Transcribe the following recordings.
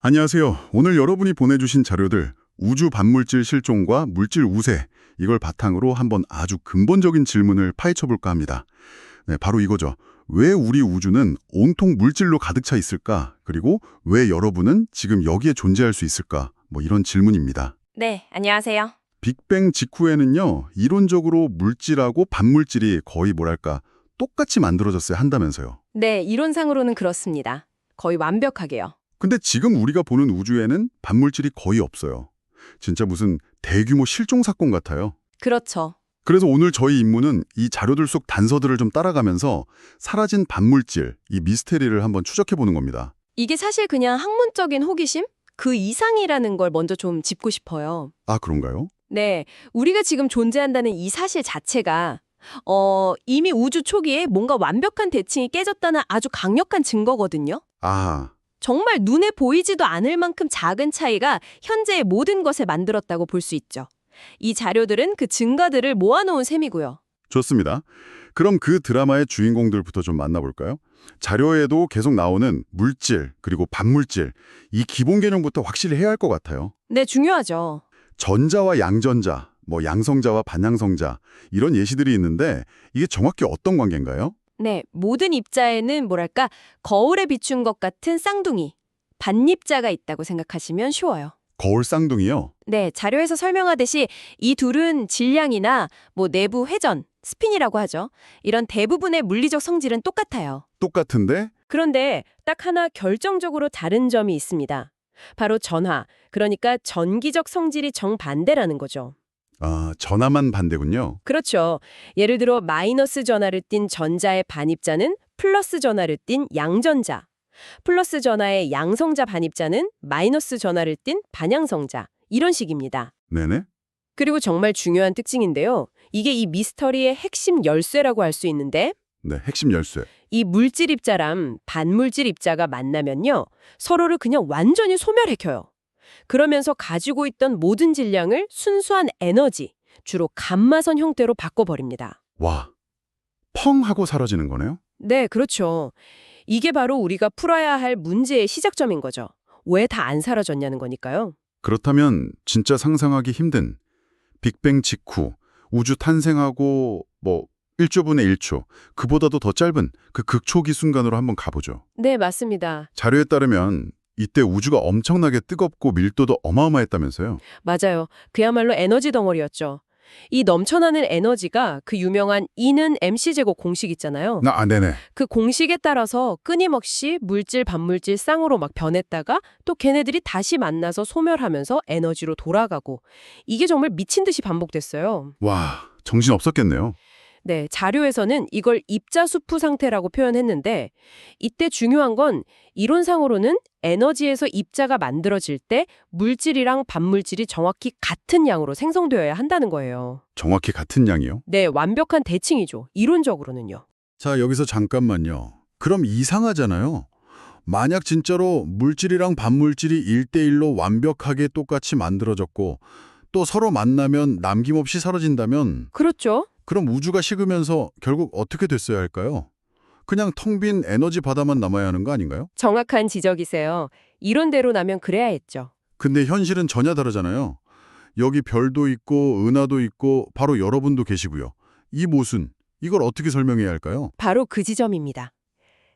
안녕하세요. 오늘 여러분이 보내주신 자료들, 우주 반물질 실종과 물질 우세, 이걸 바탕으로 한번 아주 근본적인 질문을 파헤쳐볼까 합니다. 네, 바로 이거죠. 왜 우리 우주는 온통 물질로 가득 차 있을까? 그리고 왜 여러분은 지금 여기에 존재할 수 있을까? 이런 질문입니다. 네, 안녕하세요. 빅뱅 직후에는요, 이론적으로 물질하고 반물질이 거의 뭐랄까, 똑같이 만들어졌어야 한다면서요. 네, 이론상으로는 그렇습니다. 거의 완벽하게요. 근데 지금 우리가 보는 우주에는 반물질이 거의 없어요. 진짜 무슨 대규모 실종 사건 같아요. 그렇죠. 그래서 오늘 저희 임무는 이 자료들 속 단서들을 좀 따라가면서 사라진 반물질, 이 미스테리를 한번 추적해보는 겁니다. 이게 사실 그냥 학문적인 호기심? 그 이상이라는 걸 먼저 좀 짚고 싶어요. 아, 그런가요? 네, 우리가 지금 존재한다는 이 사실 자체가 이미 우주 초기에 뭔가 완벽한 대칭이 깨졌다는 아주 강력한 증거거든요. 아, 정말 눈에 보이지도 않을 만큼 작은 차이가 현재의 모든 것을 만들었다고 볼 수 있죠. 이 자료들은 그 증거들을 모아놓은 셈이고요. 좋습니다. 그럼 그 드라마의 주인공들부터 좀 만나볼까요? 자료에도 계속 나오는 물질, 그리고 반물질, 이 기본 개념부터 확실히 해야 할 것 같아요. 네, 중요하죠. 전자와 양전자, 양성자와 반양성자, 이런 예시들이 있는데 이게 정확히 어떤 관계인가요? 네, 모든 입자에는 뭐랄까 거울에 비춘 것 같은 쌍둥이, 반입자가 있다고 생각하시면 쉬워요. 거울 쌍둥이요? 네, 자료에서 설명하듯이 이 둘은 질량이나 내부 회전, 스핀이라고 하죠. 이런 대부분의 물리적 성질은 똑같아요. 똑같은데? 그런데 딱 하나 결정적으로 다른 점이 있습니다. 바로 전하, 그러니까 전기적 성질이 정반대라는 거죠. 아, 전하만 반대군요. 그렇죠. 예를 들어 마이너스 전하를 띤 전자의 반입자는 플러스 전하를 띤 양전자. 플러스 전하의 양성자 반입자는 마이너스 전하를 띤 반양성자. 이런 식입니다. 네네. 그리고 정말 중요한 특징인데요. 이게 이 미스터리의 핵심 열쇠라고 할 수 있는데 네, 핵심 열쇠. 이 물질 입자랑 반물질 입자가 만나면요. 서로를 그냥 완전히 소멸해켜요. 그러면서 가지고 있던 모든 질량을 순수한 에너지, 주로 감마선 형태로 바꿔버립니다. 와, 펑 하고 사라지는 거네요? 네, 그렇죠. 이게 바로 우리가 풀어야 할 문제의 시작점인 거죠. 왜 다 안 사라졌냐는 거니까요. 그렇다면 진짜 상상하기 힘든 빅뱅 직후 우주 탄생하고 1조분의 1초, 그보다도 더 짧은 그 극초기 순간으로 한번 가보죠. 네, 맞습니다. 자료에 따르면 이때 우주가 엄청나게 뜨겁고 밀도도 어마어마했다면서요? 맞아요. 그야말로 에너지 덩어리였죠. 이 넘쳐나는 에너지가 그 유명한 E는 mc제곱 공식 있잖아요. 네네. 그 공식에 따라서 끊임없이 물질, 반물질 쌍으로 막 변했다가 또 걔네들이 다시 만나서 소멸하면서 에너지로 돌아가고 이게 정말 미친 듯이 반복됐어요. 와, 정신 없었겠네요. 네, 자료에서는 이걸 입자수프 상태라고 표현했는데 이때 중요한 건 이론상으로는 에너지에서 입자가 만들어질 때 물질이랑 반물질이 정확히 같은 양으로 생성되어야 한다는 거예요. 정확히 같은 양이요? 네, 완벽한 대칭이죠. 이론적으로는요. 자, 여기서 잠깐만요. 그럼 이상하잖아요. 만약 진짜로 물질이랑 반물질이 1대1로 완벽하게 똑같이 만들어졌고 또 서로 만나면 남김없이 사라진다면 그렇죠. 그럼 우주가 식으면서 결국 어떻게 됐어야 할까요? 그냥 텅 빈 에너지 바다만 남아야 하는 거 아닌가요? 정확한 지적이세요. 이론대로라면 그래야 했죠. 근데 현실은 전혀 다르잖아요. 여기 별도 있고 은하도 있고 바로 여러분도 계시고요. 이 모순, 이걸 어떻게 설명해야 할까요? 바로 그 지점입니다.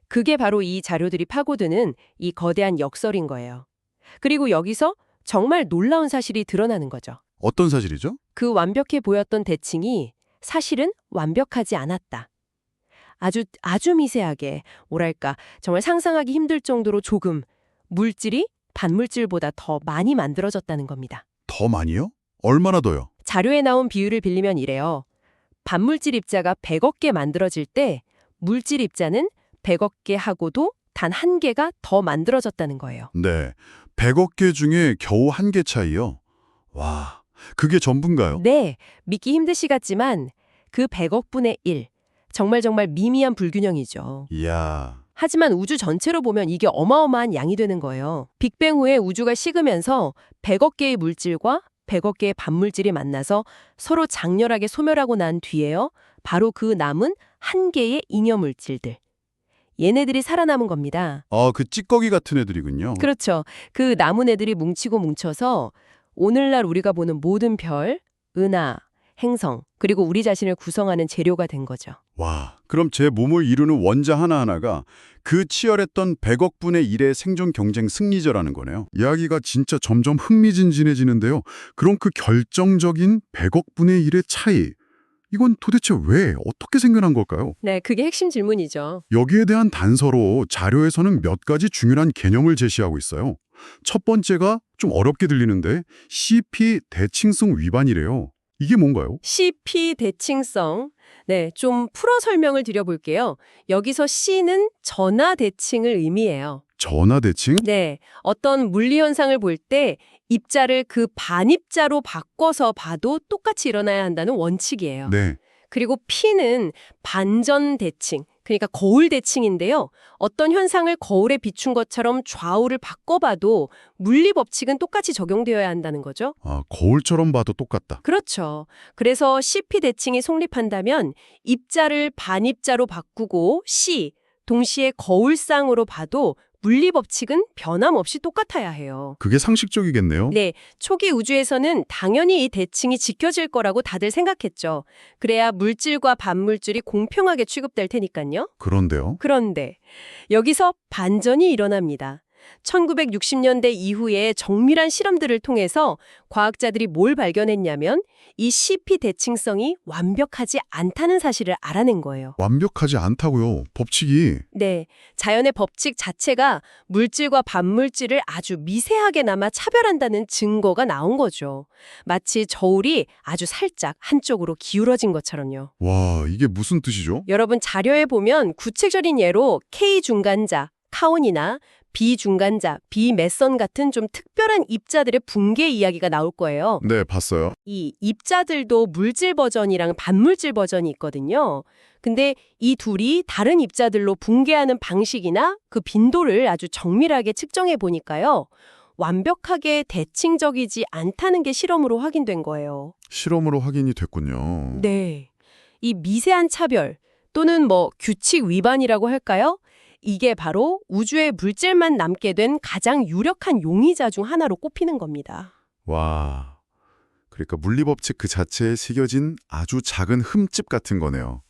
그게 바로 이 자료들이 파고드는 이 거대한 역설인 거예요. 그리고 여기서 정말 놀라운 사실이 드러나는 거죠. 어떤 사실이죠? 그 완벽해 보였던 대칭이 사실은 완벽하지 않았다. 아주 미세하게, 뭐랄까, 정말 상상하기 힘들 정도로 조금 물질이 반물질보다 더 많이 만들어졌다는 겁니다. 더 많이요? 얼마나 더요? 자료에 나온 비율을 빌리면 이래요. 반물질 입자가 100억 개 만들어질 때 물질 입자는 100억 개 하고도 단 한 개가 더 만들어졌다는 거예요. 네, 100억 개 중에 겨우 한 개 차이요? 와, 그게 전부인가요? 네, 믿기 힘드시겠지만 그 100억 분의 1, 정말 미미한 불균형이죠. 이야, 하지만 우주 전체로 보면 이게 어마어마한 양이 되는 거예요. 빅뱅 후에 우주가 식으면서 100억 개의 물질과 100억 개의 반물질이 만나서 서로 장렬하게 소멸하고 난 뒤에요. 바로 그 남은 한 개의 잉여 물질들. 얘네들이 살아남은 겁니다. 그 찌꺼기 같은 애들이군요. 그렇죠. 그 남은 애들이 뭉치고 뭉쳐서 오늘날 우리가 보는 모든 별, 은하, 행성, 그리고 우리 자신을 구성하는 재료가 된 거죠. 와, 그럼 제 몸을 이루는 원자 하나하나가 그 치열했던 100억 분의 1의 생존 경쟁 승리자라는 거네요. 이야기가 진짜 점점 흥미진진해지는데요. 그럼 그 결정적인 100억 분의 1의 차이, 이건 도대체 왜, 어떻게 생겨난 걸까요? 네, 그게 핵심 질문이죠. 여기에 대한 단서로 자료에서는 몇 가지 중요한 개념을 제시하고 있어요. 첫 번째가 좀 어렵게 들리는데 CP 대칭성 위반이래요. 이게 뭔가요? CP 대칭성. 네, 좀 풀어 설명을 드려볼게요. 여기서 C는 전하 대칭을 의미해요. 전하 대칭? 네, 어떤 물리 현상을 볼 때 입자를 그 반입자로 바꿔서 봐도 똑같이 일어나야 한다는 원칙이에요. 네. 그리고 P는 반전 대칭, 그러니까 거울 대칭인데요. 어떤 현상을 거울에 비춘 것처럼 좌우를 바꿔봐도 물리 법칙은 똑같이 적용되어야 한다는 거죠. 거울처럼 봐도 똑같다. 그렇죠. 그래서 CP 대칭이 성립한다면 입자를 반입자로 바꾸고 C, 동시에 거울상으로 봐도 물리 법칙은 변함없이 똑같아야 해요. 그게 상식적이겠네요. 네, 초기 우주에서는 당연히 이 대칭이 지켜질 거라고 다들 생각했죠. 그래야 물질과 반물질이 공평하게 취급될 테니까요. 그런데요. 그런데 여기서 반전이 일어납니다. 1960년대 이후에 정밀한 실험들을 통해서 과학자들이 뭘 발견했냐면 이 CP 대칭성이 완벽하지 않다는 사실을 알아낸 거예요. 완벽하지 않다고요. 법칙이. 네, 자연의 법칙 자체가 물질과 반물질을 아주 미세하게나마 차별한다는 증거가 나온 거죠. 마치 저울이 아주 살짝 한쪽으로 기울어진 것처럼요. 와, 이게 무슨 뜻이죠? 여러분 자료에 보면 구체적인 예로 K 중간자, 카온이나 비중간자, 비메선 같은 좀 특별한 입자들의 붕괴 이야기가 나올 거예요. 네, 봤어요. 이 입자들도 물질 버전이랑 반물질 버전이 있거든요. 근데 이 둘이 다른 입자들로 붕괴하는 방식이나 그 빈도를 아주 정밀하게 측정해 보니까요. 완벽하게 대칭적이지 않다는 게 실험으로 확인된 거예요. 실험으로 확인이 됐군요. 네. 이 미세한 차별 또는 규칙 위반이라고 할까요? 이게 바로 우주에 물질만 남게 된 가장 유력한 용의자 중 하나로 꼽히는 겁니다. 와, 그러니까 물리법칙 그 자체에 새겨진 아주 작은 흠집 같은 거네요.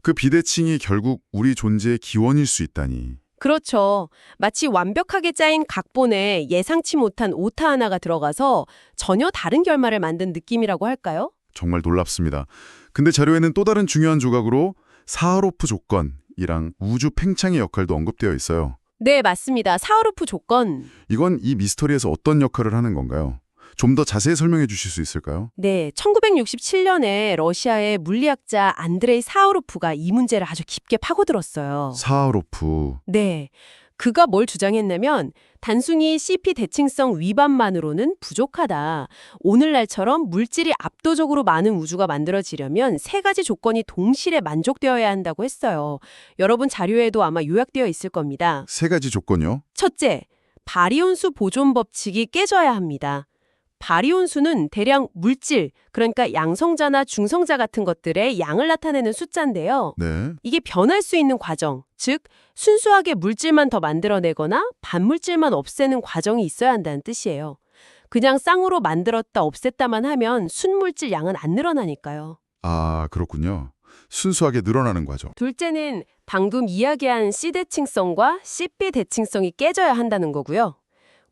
그 비대칭이 결국 우리 존재의 기원일 수 있다니. 그렇죠. 마치 완벽하게 짜인 각본에 예상치 못한 오타 하나가 들어가서 전혀 다른 결말을 만든 느낌이라고 할까요? 정말 놀랍습니다. 근데 자료에는 또 다른 중요한 조각으로 사하로프 조건이랑 우주 팽창의 역할도 언급되어 있어요. 네, 맞습니다. 사하로프 조건. 이건 이 미스터리에서 어떤 역할을 하는 건가요? 좀 더 자세히 설명해 주실 수 있을까요? 네, 1967년에 러시아의 물리학자 안드레이 사하로프가 이 문제를 아주 깊게 파고들었어요. 사하로프. 네, 그가 뭘 주장했냐면 단순히 CP 대칭성 위반만으로는 부족하다. 오늘날처럼 물질이 압도적으로 많은 우주가 만들어지려면 세 가지 조건이 동시에 만족되어야 한다고 했어요. 여러분 자료에도 아마 요약되어 있을 겁니다. 세 가지 조건이요? 첫째, 바리온수 보존 법칙이 깨져야 합니다. 바리온수는 대량 물질, 그러니까 양성자나 중성자 같은 것들의 양을 나타내는 숫자인데요. 네. 이게 변할 수 있는 과정, 즉 순수하게 물질만 더 만들어내거나 반물질만 없애는 과정이 있어야 한다는 뜻이에요. 그냥 쌍으로 만들었다 없앴다만 하면 순물질 양은 안 늘어나니까요. 아, 그렇군요. 순수하게 늘어나는 과정. 둘째는 방금 이야기한 C대칭성과 CP 대칭성이 깨져야 한다는 거고요.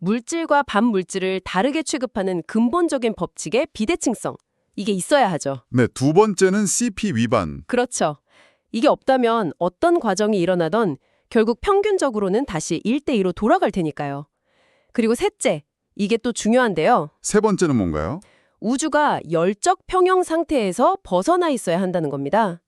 물질과 반물질을 다르게 취급하는 근본적인 법칙의 비대칭성. 이게 있어야 하죠. 네, 두 번째는 CP 위반. 그렇죠. 이게 없다면 어떤 과정이 일어나던 결국 평균적으로는 다시 1대2로 돌아갈 테니까요. 그리고 셋째, 이게 또 중요한데요. 세 번째는 뭔가요? 우주가 열적 평형 상태에서 벗어나 있어야 한다는 겁니다.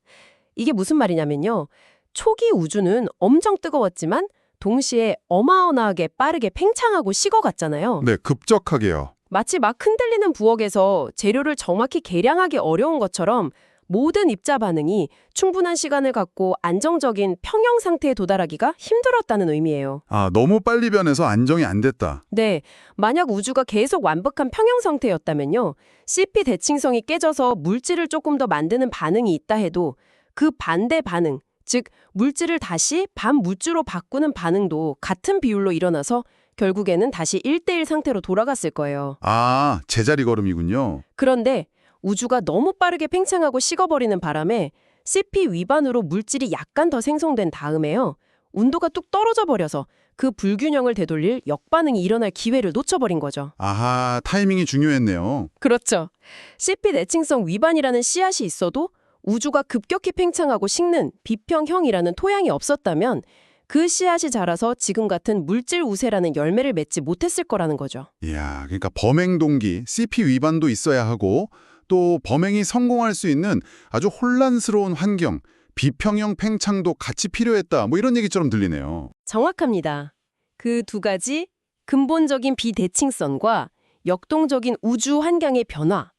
이게 무슨 말이냐면요. 초기 우주는 엄청 뜨거웠지만 동시에 어마어마하게 빠르게 팽창하고 식어갔잖아요. 네, 급격하게요. 마치 막 흔들리는 부엌에서 재료를 정확히 계량하기 어려운 것처럼 모든 입자 반응이 충분한 시간을 갖고 안정적인 평형 상태에 도달하기가 힘들었다는 의미예요. 아, 너무 빨리 변해서 안정이 안 됐다. 네, 만약 우주가 계속 완벽한 평형 상태였다면요. CP 대칭성이 깨져서 물질을 조금 더 만드는 반응이 있다 해도 그 반대 반응, 즉 물질을 다시 반물질로 바꾸는 반응도 같은 비율로 일어나서 결국에는 다시 1대1 상태로 돌아갔을 거예요. 아, 제자리 걸음이군요. 그런데 우주가 너무 빠르게 팽창하고 식어버리는 바람에 CP 위반으로 물질이 약간 더 생성된 다음에요. 온도가 뚝 떨어져 버려서 그 불균형을 되돌릴 역반응이 일어날 기회를 놓쳐버린 거죠. 아하, 타이밍이 중요했네요. 그렇죠. CP 내층성 위반이라는 씨앗이 있어도 우주가 급격히 팽창하고 식는 비평형이라는 토양이 없었다면 그 씨앗이 자라서 지금 같은 물질 우세라는 열매를 맺지 못했을 거라는 거죠. 이야, 그러니까 범행 동기, CP 위반도 있어야 하고 또 범행이 성공할 수 있는 아주 혼란스러운 환경, 비평형 팽창도 같이 필요했다. 뭐 이런 얘기처럼 들리네요. 정확합니다. 그 두 가지 근본적인 비대칭성과 역동적인 우주 환경의 변화,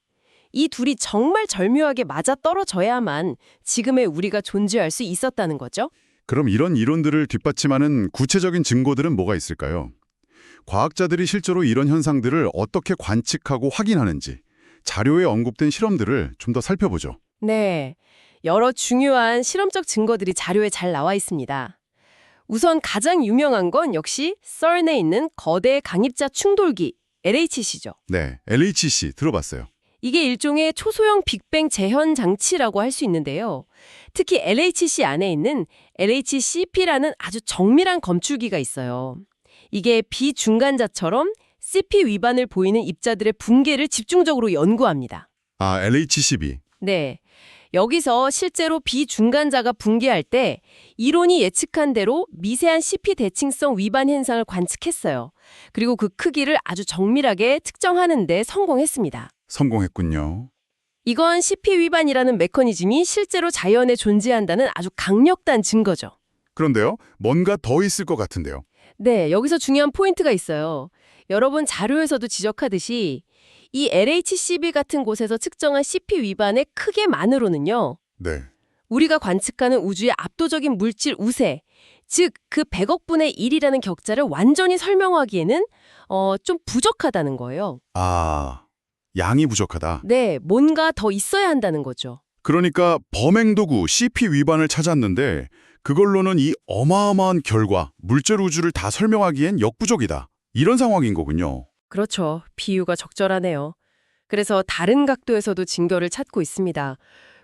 이 둘이 정말 절묘하게 맞아떨어져야만 지금의 우리가 존재할 수 있었다는 거죠. 그럼 이런 이론들을 뒷받침하는 구체적인 증거들은 뭐가 있을까요? 과학자들이 실제로 이런 현상들을 어떻게 관측하고 확인하는지 자료에 언급된 실험들을 좀 더 살펴보죠. 네, 여러 중요한 실험적 증거들이 자료에 잘 나와 있습니다. 우선 가장 유명한 건 역시 CERN에 있는 거대 강입자 충돌기, LHC죠. 네, LHC 들어봤어요. 이게 일종의 초소형 빅뱅 재현 장치라고 할 수 있는데요. 특히 LHC 안에 있는 LHCp라는 아주 정밀한 검출기가 있어요. 이게 비중간자처럼 CP 위반을 보이는 입자들의 붕괴를 집중적으로 연구합니다. 아, LHCb. 네. 여기서 실제로 비중간자가 붕괴할 때 이론이 예측한 대로 미세한 CP 대칭성 위반 현상을 관측했어요. 그리고 그 크기를 아주 정밀하게 특정하는 데 성공했습니다. 성공했군요. 이건 CP 위반이라는 메커니즘이 실제로 자연에 존재한다는 아주 강력한 증거죠. 그런데요, 뭔가 더 있을 것 같은데요. 네, 여기서 중요한 포인트가 있어요. 여러분 자료에서도 지적하듯이 이 LHCb 같은 곳에서 측정한 CP 위반의 크기만으로는요. 네. 우리가 관측하는 우주의 압도적인 물질 우세, 즉 그 100억 분의 1이라는 격자를 완전히 설명하기에는 좀 부족하다는 거예요. 아, 양이 부족하다. 네, 뭔가 더 있어야 한다는 거죠. 그러니까 범행 도구 CP 위반을 찾았는데 그걸로는 이 어마어마한 결과, 물질 우주를 다 설명하기엔 역부족이다. 이런 상황인 거군요. 그렇죠. 비유가 적절하네요. 그래서 다른 각도에서도 증거를 찾고 있습니다.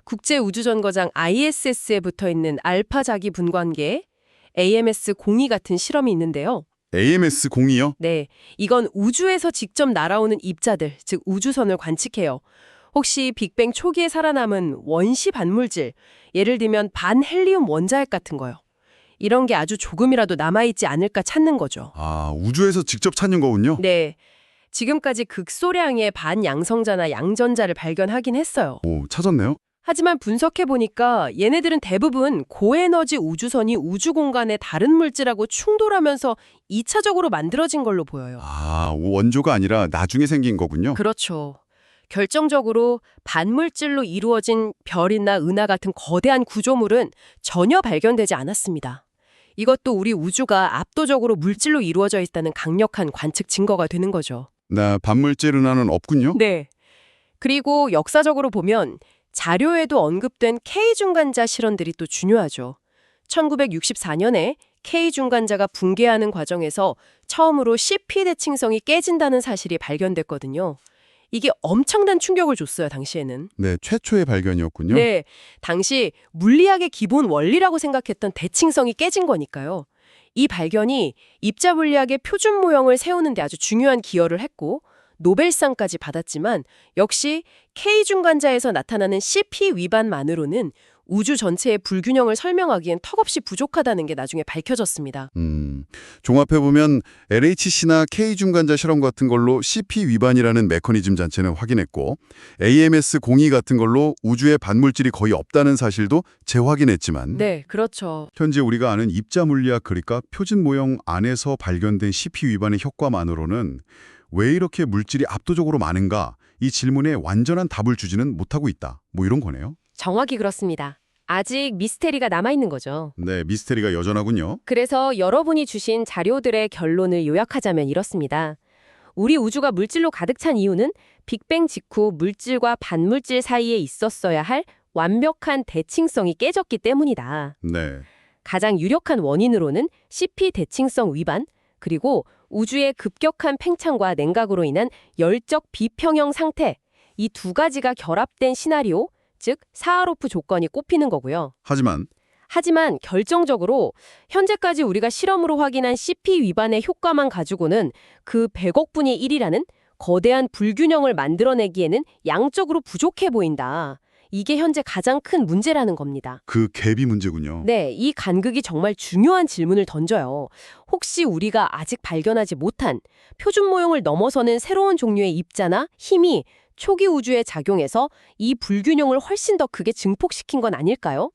국제우주정거장 ISS에 붙어있는 알파 자기 분광계, AMS-02 같은 실험이 있는데요. AMS-02요? 네, 이건 우주에서 직접 날아오는 입자들, 즉 우주선을 관측해요. 혹시 빅뱅 초기에 살아남은 원시 반물질, 예를 들면 반헬리움 원자핵 같은 거요. 이런 게 아주 조금이라도 남아있지 않을까 찾는 거죠. 아, 우주에서 직접 찾는 거군요? 네, 지금까지 극소량의 반양성자나 양전자를 발견하긴 했어요. 오, 찾았네요? 하지만 분석해보니까 얘네들은 대부분 고에너지 우주선이 우주 공간의 다른 물질하고 충돌하면서 2차적으로 만들어진 걸로 보여요. 아, 원조가 아니라 나중에 생긴 거군요? 그렇죠. 결정적으로 반물질로 이루어진 별이나 은하 같은 거대한 구조물은 전혀 발견되지 않았습니다. 이것도 우리 우주가 압도적으로 물질로 이루어져 있다는 강력한 관측 증거가 되는 거죠. 나 반물질 은하는 없군요? 네. 그리고 역사적으로 보면 자료에도 언급된 K중간자 실험들이 또 중요하죠. 1964년에 K중간자가 붕괴하는 과정에서 처음으로 CP 대칭성이 깨진다는 사실이 발견됐거든요. 이게 엄청난 충격을 줬어요, 당시에는. 네, 최초의 발견이었군요? 네, 당시 물리학의 기본 원리라고 생각했던 대칭성이 깨진 거니까요. 이 발견이 입자 물리학의 표준 모형을 세우는 데 아주 중요한 기여를 했고 노벨상까지 받았지만 역시 K중간자에서 나타나는 CP 위반만으로는 우주 전체의 불균형을 설명하기엔 턱없이 부족하다는 게 나중에 밝혀졌습니다. 종합해보면 LHC나 K중간자 실험 같은 걸로 CP 위반이라는 메커니즘 자체는 확인했고 AMS-02 같은 걸로 우주에 반물질이 거의 없다는 사실도 재확인했지만 네, 그렇죠. 현재 우리가 아는 입자 물리학 그러니까 표준 모형 안에서 발견된 CP 위반의 효과만으로는 왜 이렇게 물질이 압도적으로 많은가? 이 질문에 완전한 답을 주지는 못하고 있다. 뭐 이런 거네요. 정확히 그렇습니다. 아직 미스테리가 남아있는 거죠. 네, 미스테리가 여전하군요. 그래서 여러분이 주신 자료들의 결론을 요약하자면 이렇습니다. 우리 우주가 물질로 가득 찬 이유는 빅뱅 직후 물질과 반물질 사이에 있었어야 할 완벽한 대칭성이 깨졌기 때문이다. 네. 가장 유력한 원인으로는 CP 대칭성 위반, 그리고 우주의 급격한 팽창과 냉각으로 인한 열적 비평형 상태, 이 두 가지가 결합된 시나리오, 즉 사하로프 조건이 꼽히는 거고요. 하지만 결정적으로 현재까지 우리가 실험으로 확인한 CP 위반의 효과만 가지고는 그 100억 분의 1이라는 거대한 불균형을 만들어내기에는 양적으로 부족해 보인다. 이게 현재 가장 큰 문제라는 겁니다. 그 갭이 문제군요. 네, 이 간극이 정말 중요한 질문을 던져요. 혹시 우리가 아직 발견하지 못한 표준 모형을 넘어서는 새로운 종류의 입자나 힘이 초기 우주에 작용해서 이 불균형을 훨씬 더 크게 증폭시킨 건 아닐까요?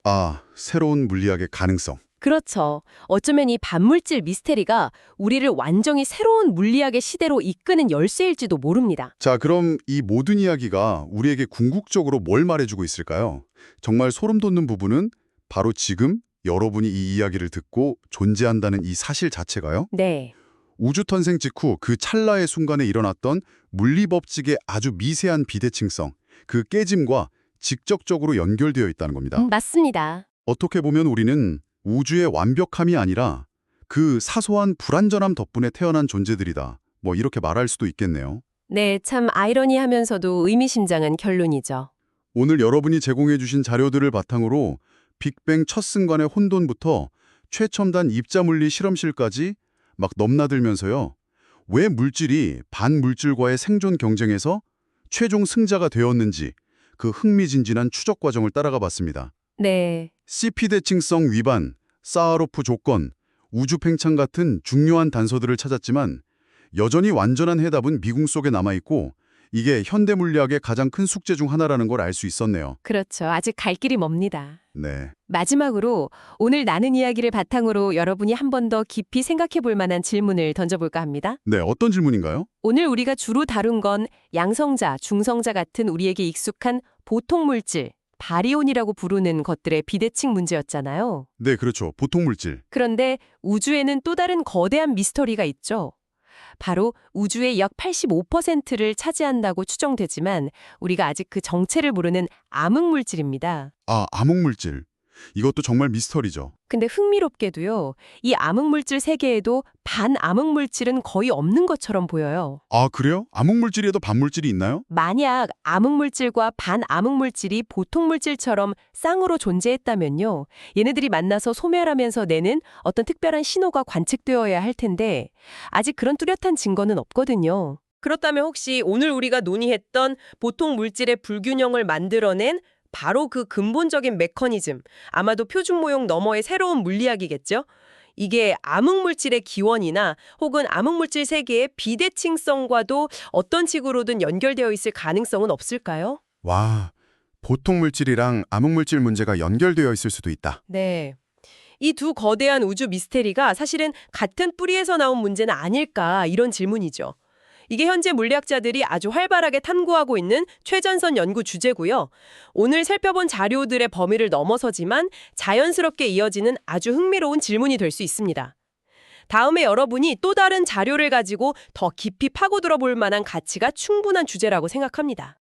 새로운 물리학의 가능성. 그렇죠. 어쩌면 이 반물질 미스테리가 우리를 완전히 새로운 물리학의 시대로 이끄는 열쇠일지도 모릅니다. 자, 그럼 이 모든 이야기가 우리에게 궁극적으로 뭘 말해주고 있을까요? 정말 소름 돋는 부분은 바로 지금 여러분이 이 이야기를 듣고 존재한다는 이 사실 자체가요. 네. 우주 탄생 직후 그 찰나의 순간에 일어났던 물리법칙의 아주 미세한 비대칭성, 그 깨짐과 직접적으로 연결되어 있다는 겁니다. 맞습니다. 어떻게 보면 우리는 우주의 완벽함이 아니라 그 사소한 불완전함 덕분에 태어난 존재들이다. 이렇게 말할 수도 있겠네요. 네, 참 아이러니하면서도 의미심장한 결론이죠. 오늘 여러분이 제공해 주신 자료들을 바탕으로 빅뱅 첫 순간의 혼돈부터 최첨단 입자물리 실험실까지 막 넘나들면서요. 왜 물질이 반물질과의 생존 경쟁에서 최종 승자가 되었는지 그 흥미진진한 추적 과정을 따라가 봤습니다. 네. CP 대칭성 위반, 사하로프 조건, 우주 팽창 같은 중요한 단서들을 찾았지만 여전히 완전한 해답은 미궁 속에 남아있고 이게 현대 물리학의 가장 큰 숙제 중 하나라는 걸 알 수 있었네요. 그렇죠. 아직 갈 길이 멉니다. 네. 마지막으로 오늘 나눈 이야기를 바탕으로 여러분이 한 번 더 깊이 생각해 볼 만한 질문을 던져볼까 합니다. 네, 어떤 질문인가요? 오늘 우리가 주로 다룬 건 양성자, 중성자 같은 우리에게 익숙한 보통 물질, 바리온이라고 부르는 것들의 비대칭 문제였잖아요. 네, 그렇죠. 보통 물질. 그런데 우주에는 또 다른 거대한 미스터리가 있죠. 바로 우주의 약 85%를 차지한다고 추정되지만 우리가 아직 그 정체를 모르는 암흑물질입니다. 암흑물질. 이것도 정말 미스터리죠. 근데 흥미롭게도요, 이 암흑물질 세계에도 반암흑물질은 거의 없는 것처럼 보여요. 그래요? 암흑물질에도 반물질이 있나요? 만약 암흑물질과 반암흑물질이 보통 물질처럼 쌍으로 존재했다면요, 얘네들이 만나서 소멸하면서 내는 어떤 특별한 신호가 관측되어야 할 텐데 아직 그런 뚜렷한 증거는 없거든요. 그렇다면 혹시 오늘 우리가 논의했던 보통 물질의 불균형을 만들어낸 바로 그 근본적인 메커니즘, 아마도 표준 모형 너머의 새로운 물리학이겠죠? 이게 암흑물질의 기원이나 혹은 암흑물질 세계의 비대칭성과도 어떤 식으로든 연결되어 있을 가능성은 없을까요? 와, 보통 물질이랑 암흑물질 문제가 연결되어 있을 수도 있다. 네. 이 두 거대한 우주 미스테리가 사실은 같은 뿌리에서 나온 문제는 아닐까, 이런 질문이죠. 이게 현재 물리학자들이 아주 활발하게 탐구하고 있는 최전선 연구 주제고요. 오늘 살펴본 자료들의 범위를 넘어서지만 자연스럽게 이어지는 아주 흥미로운 질문이 될 수 있습니다. 다음에 여러분이 또 다른 자료를 가지고 더 깊이 파고들어 볼 만한 가치가 충분한 주제라고 생각합니다.